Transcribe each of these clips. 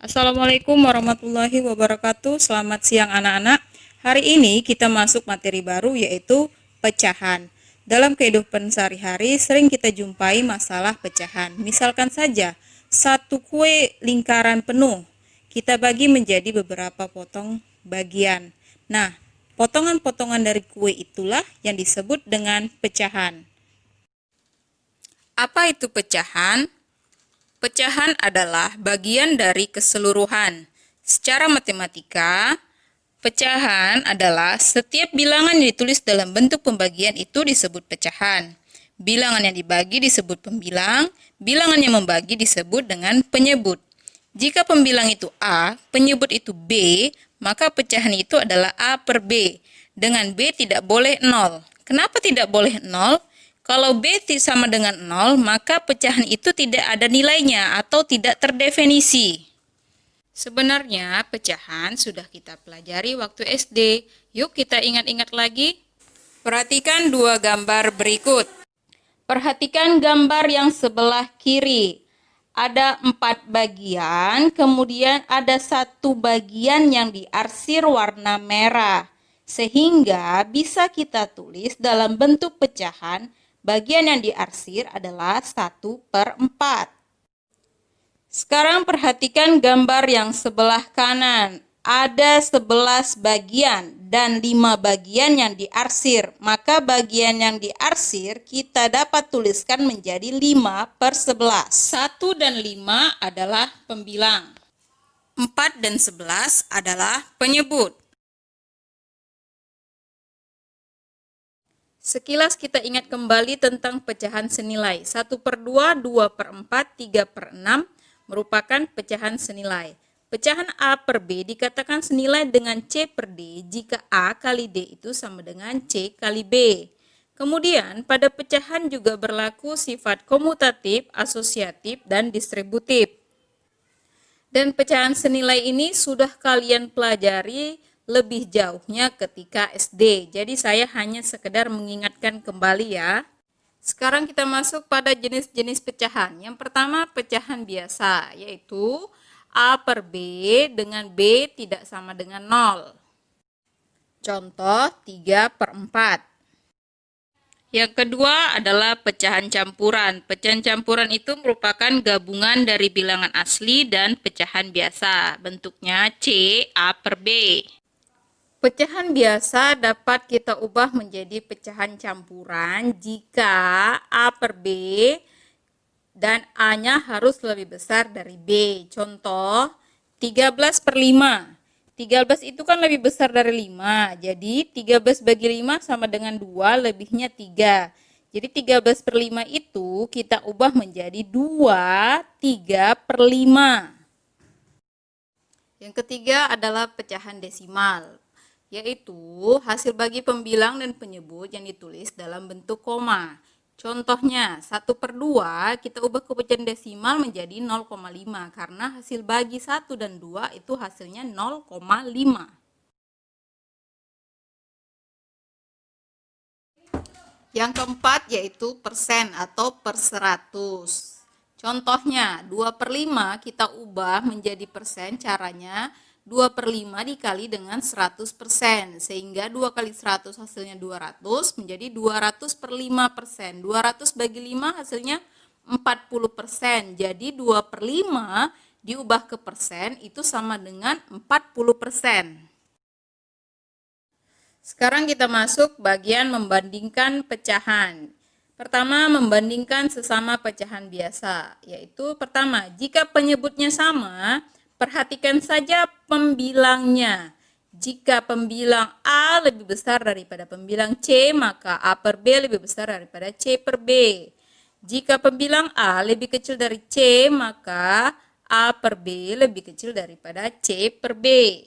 Assalamualaikum warahmatullahi wabarakatuh. Selamat siang anak-anak. Hari ini kita masuk materi baru yaitu pecahan. Dalam kehidupan sehari-hari sering kita jumpai masalah pecahan. Misalkan saja, satu kue lingkaran penuh kita bagi menjadi beberapa potong bagian. Nah, potongan-potongan dari kue itulah yang disebut dengan pecahan. Apa itu pecahan? Pecahan adalah bagian dari keseluruhan. Secara matematika, pecahan adalah setiap bilangan yang ditulis dalam bentuk pembagian itu disebut pecahan. Bilangan yang dibagi disebut pembilang, bilangan yang membagi disebut dengan penyebut. Jika pembilang itu A, penyebut itu B, maka pecahan itu adalah A per B. Dengan B tidak boleh 0. Kenapa tidak boleh 0? Kalau B sama dengan 0, maka pecahan itu tidak ada nilainya atau tidak terdefinisi. Sebenarnya pecahan sudah kita pelajari waktu SD. Yuk kita ingat-ingat lagi. Perhatikan dua gambar berikut. Perhatikan gambar yang sebelah kiri. Ada 4 bagian, kemudian ada satu bagian yang diarsir warna merah. Sehingga bisa kita tulis dalam bentuk pecahan. Bagian yang diarsir adalah 1/4. Sekarang perhatikan gambar yang sebelah kanan. Ada 11 bagian dan 5 bagian yang diarsir. Maka bagian yang diarsir kita dapat tuliskan menjadi 5/11. 1 dan 5 adalah pembilang. 4 dan 11 adalah penyebut. Sekilas kita ingat kembali tentang pecahan senilai. 1/2, 2/4, 3/6 merupakan pecahan senilai. Pecahan A per B dikatakan senilai dengan C per D jika A kali D itu sama dengan C kali B. Kemudian pada pecahan juga berlaku sifat komutatif, asosiatif, dan distributif. Dan pecahan senilai ini sudah kalian pelajari lebih jauhnya ketika SD. Jadi saya hanya sekedar mengingatkan kembali ya. Sekarang kita masuk pada jenis-jenis pecahan. Yang pertama pecahan biasa, yaitu A per B dengan B tidak sama dengan 0. Contoh 3/4. Yang kedua adalah pecahan campuran. Pecahan campuran itu merupakan gabungan dari bilangan asli dan pecahan biasa. Bentuknya C A per B. Pecahan biasa dapat kita ubah menjadi pecahan campuran jika A per B dan A-nya harus lebih besar dari B. Contoh 13/5. 13 itu kan lebih besar dari 5. Jadi 13 bagi 5 sama dengan 2, lebihnya 3. Jadi 13/5 itu kita ubah menjadi 2/3/5. Yang ketiga adalah pecahan desimal, yaitu hasil bagi pembilang dan penyebut yang ditulis dalam bentuk koma. Contohnya 1/2 kita ubah ke pecahan desimal menjadi 0,5 karena hasil bagi 1 dan 2 itu hasilnya 0,5. Yang keempat yaitu persen atau per 100. Contohnya 2/5 kita ubah menjadi persen, caranya 2/5 dikali dengan 100%, sehingga 2 kali 100 hasilnya 200, menjadi 200/5%. 200 bagi 5 hasilnya 40%. Jadi 2/5 diubah ke persen itu sama dengan 40%. Sekarang kita masuk bagian membandingkan pecahan. Pertama, membandingkan sesama pecahan biasa, yaitu pertama, jika penyebutnya sama, perhatikan saja pembilangnya. Jika pembilang A lebih besar daripada pembilang C, maka A per B lebih besar daripada C per B. Jika pembilang A lebih kecil dari C, maka A per B lebih kecil daripada C per B.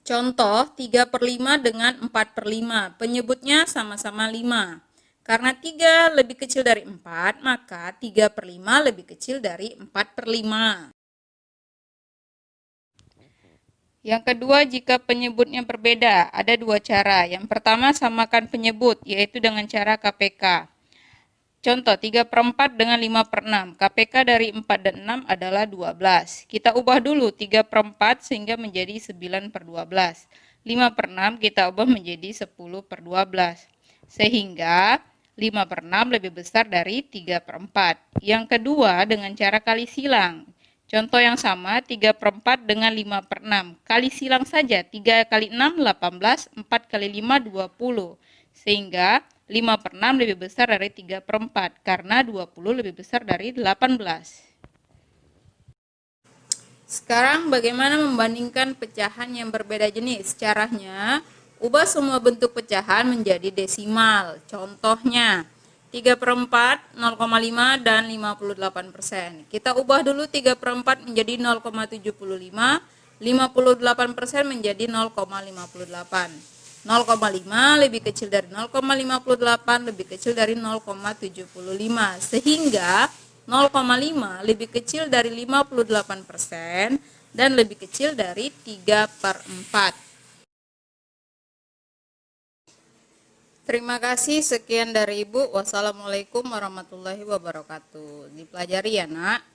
Contoh 3/5 dengan 4/5, penyebutnya sama-sama 5. Karena 3 lebih kecil dari 4, maka 3/5 lebih kecil dari 4/5. Yang kedua, jika penyebutnya berbeda, ada dua cara. Yang pertama, samakan penyebut, yaitu dengan cara KPK. Contoh, 3/4 dengan 5/6. KPK dari 4 dan 6 adalah 12. Kita ubah dulu 3/4 sehingga menjadi 9/12. 5/6 kita ubah menjadi 10/12. Sehingga 5/6 lebih besar dari 3/4. Yang kedua dengan cara kali silang. Contoh yang sama, 3/4 dengan 5/6. Kali silang saja, 3 kali 6, 18, 4 kali 5, 20. Sehingga 5/6 lebih besar dari 3/4, karena 20 lebih besar dari 18. Sekarang bagaimana membandingkan pecahan yang berbeda jenis? Caranya, ubah semua bentuk pecahan menjadi desimal. Contohnya, 3/4, 0,5, dan 58%. Kita ubah dulu 3/4 menjadi 0,75, 58% menjadi 0,58. 0,5 lebih kecil dari 0,58 lebih kecil dari 0,75, sehingga 0,5 lebih kecil dari 58% dan lebih kecil dari 3/4. Terima kasih, sekian dari Ibu. Wassalamualaikum warahmatullahi wabarakatuh. Dipelajari ya, Nak.